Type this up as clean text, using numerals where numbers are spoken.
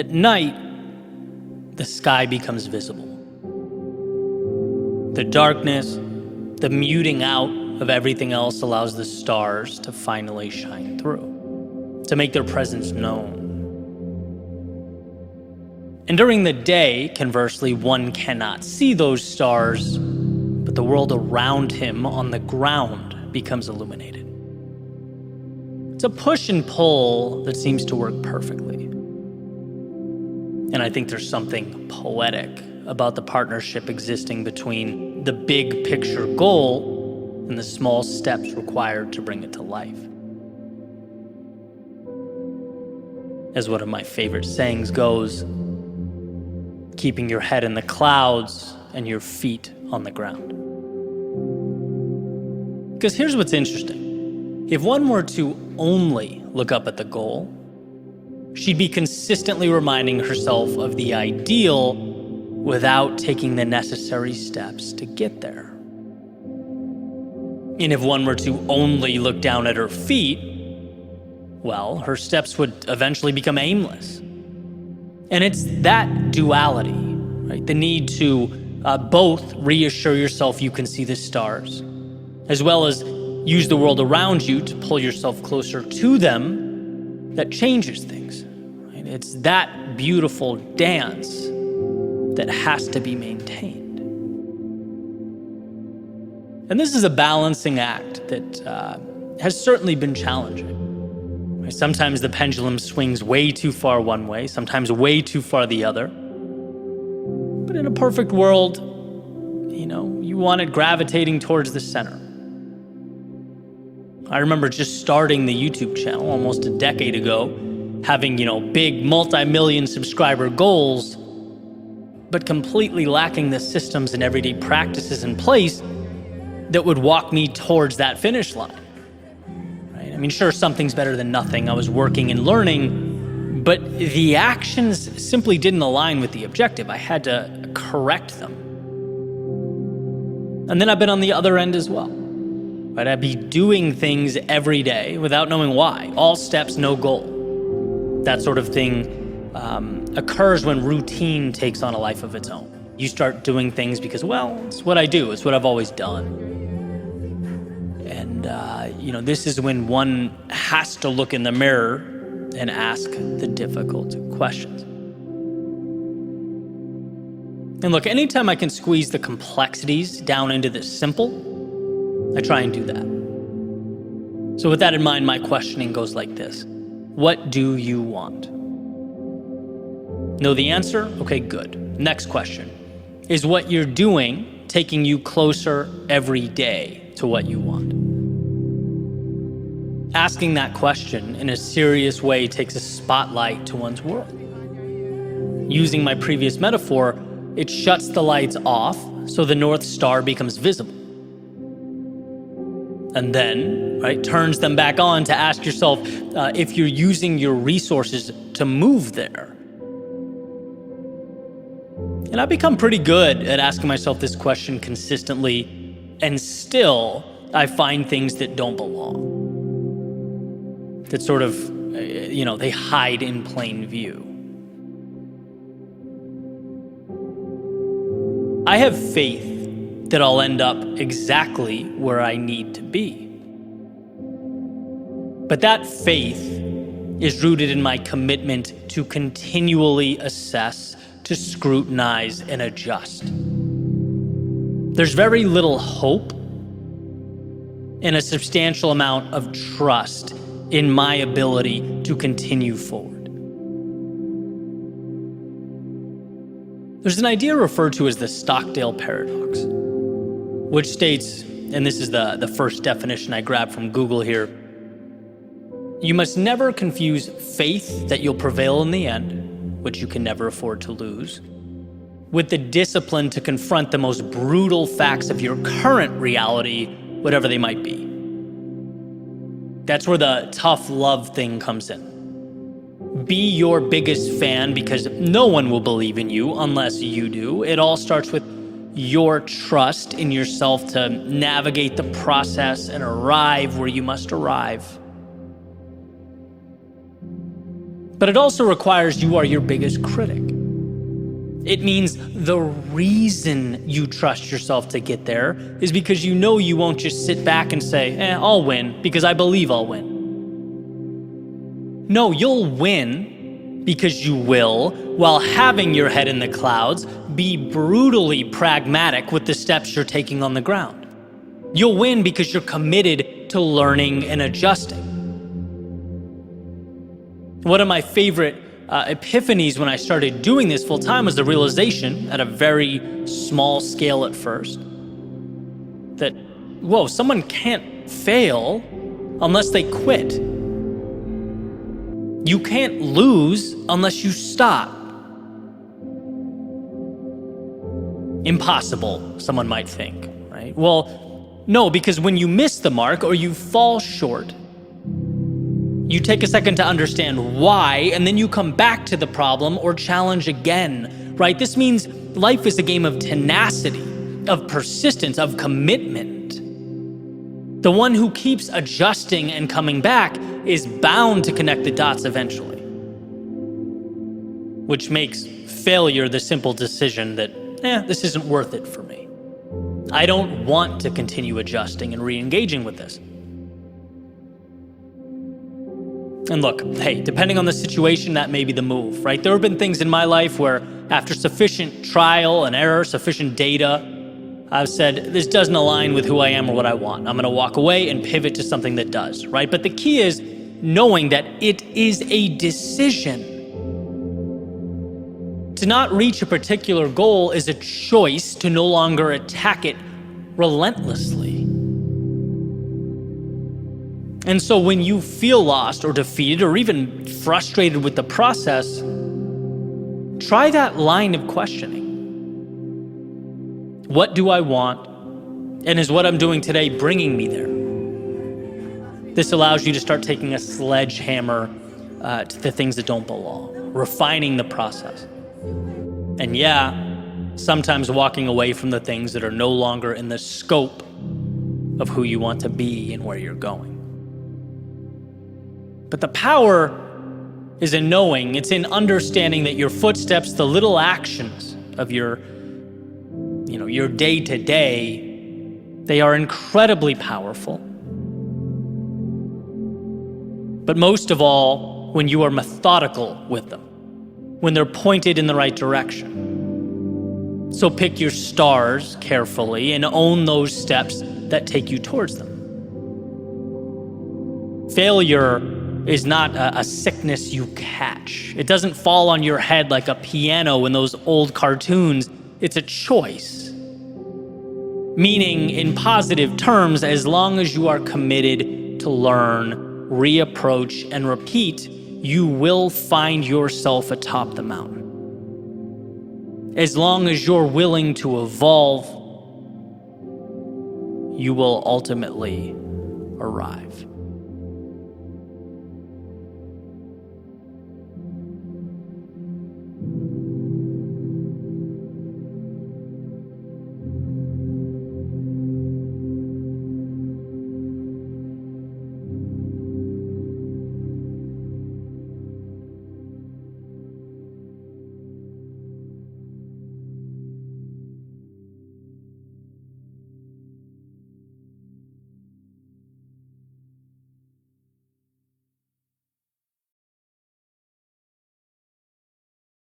At night, the sky becomes visible. The darkness, the muting out of everything else allows the stars to finally shine through, to make their presence known. And during the day, conversely, one cannot see those stars, but the world around him on the ground becomes illuminated. It's a push and pull that seems to work perfectly. And I think there's something poetic about the partnership existing between the big picture goal and the small steps required to bring it to life. As one of my favorite sayings goes, keeping your head in the clouds and your feet on the ground. Because here's what's interesting. If one were to only look up at the goal, she'd be consistently reminding herself of the ideal without taking the necessary steps to get there. And if one were to only look down at her feet, well, her steps would eventually become aimless. And it's that duality, right? The need to both reassure yourself you can see the stars, as well as use the world around you to pull yourself closer to them, that changes things. Right? It's that beautiful dance that has to be maintained. And this is a balancing act that has certainly been challenging. Right? Sometimes the pendulum swings way too far one way, sometimes way too far the other. But in a perfect world, you want it gravitating towards the center. I remember just starting the YouTube channel almost a decade ago, having, big multi-million subscriber goals, but completely lacking the systems and everyday practices in place that would walk me towards that finish line. Right? I mean, sure, something's better than nothing. I was working and learning, but the actions simply didn't align with the objective. I had to correct them. And then I've been on the other end as well. Right? I'd be doing things every day without knowing why. All steps, no goal. That sort of thing occurs when routine takes on a life of its own. You start doing things because, it's what I do. It's what I've always done. And, this is when one has to look in the mirror and ask the difficult questions. And look, anytime I can squeeze the complexities down into the simple, I try and do that. So with that in mind, my questioning goes like this. What do you want? Know the answer? Okay, good. Next question. Is what you're doing taking you closer every day to what you want? Asking that question in a serious way takes a spotlight to one's world. Using my previous metaphor, it shuts the lights off so the North Star becomes visible. And then, turns them back on to ask yourself if you're using your resources to move there. And I've become pretty good at asking myself this question consistently, and still I find things that don't belong. That sort of, they hide in plain view. I have faith that I'll end up exactly where I need to be. But that faith is rooted in my commitment to continually assess, to scrutinize, and adjust. There's very little hope and a substantial amount of trust in my ability to continue forward. There's an idea referred to as the Stockdale paradox, which states, and this is the first definition I grabbed from Google here, you must never confuse faith that you'll prevail in the end, which you can never afford to lose, with the discipline to confront the most brutal facts of your current reality, whatever they might be. That's where the tough love thing comes in. Be your biggest fan because no one will believe in you unless you do. It all starts with your trust in yourself to navigate the process and arrive where you must arrive. But it also requires you are your biggest critic. It means the reason you trust yourself to get there is because you know you won't just sit back and say, I'll win because I believe I'll win. No, you'll win because you will, while having your head in the clouds, be brutally pragmatic with the steps you're taking on the ground. You'll win because you're committed to learning and adjusting. One of my favorite epiphanies when I started doing this full time was the realization, at a very small scale at first, that, someone can't fail unless they quit. You can't lose unless you stop. Impossible, someone might think, right? Well, no, because when you miss the mark or you fall short, you take a second to understand why, and then you come back to the problem or challenge again, right? This means life is a game of tenacity, of persistence, of commitment. The one who keeps adjusting and coming back is bound to connect the dots eventually, which makes failure the simple decision that, this isn't worth it for me. I don't want to continue adjusting and re-engaging with this. And look, hey, depending on the situation, that may be the move, right? There have been things in my life where after sufficient trial and error, sufficient data, I've said, this doesn't align with who I am or what I want. I'm gonna walk away and pivot to something that does, right? But the key is knowing that it is a decision. To not reach a particular goal is a choice to no longer attack it relentlessly. And so when you feel lost or defeated or even frustrated with the process, try that line of questioning. What do I want? And is what I'm doing today bringing me there? This allows you to start taking a sledgehammer to the things that don't belong, refining the process. And sometimes walking away from the things that are no longer in the scope of who you want to be and where you're going. But the power is in knowing, it's in understanding that your footsteps, the little actions of your day-to-day, they are incredibly powerful. But most of all, when you are methodical with them, when they're pointed in the right direction. So pick your stars carefully and own those steps that take you towards them. Failure is not a sickness you catch. It doesn't fall on your head like a piano in those old cartoons. It's a choice. Meaning, in positive terms, as long as you are committed to learn, reapproach, and repeat, you will find yourself atop the mountain. As long as you're willing to evolve, you will ultimately arrive.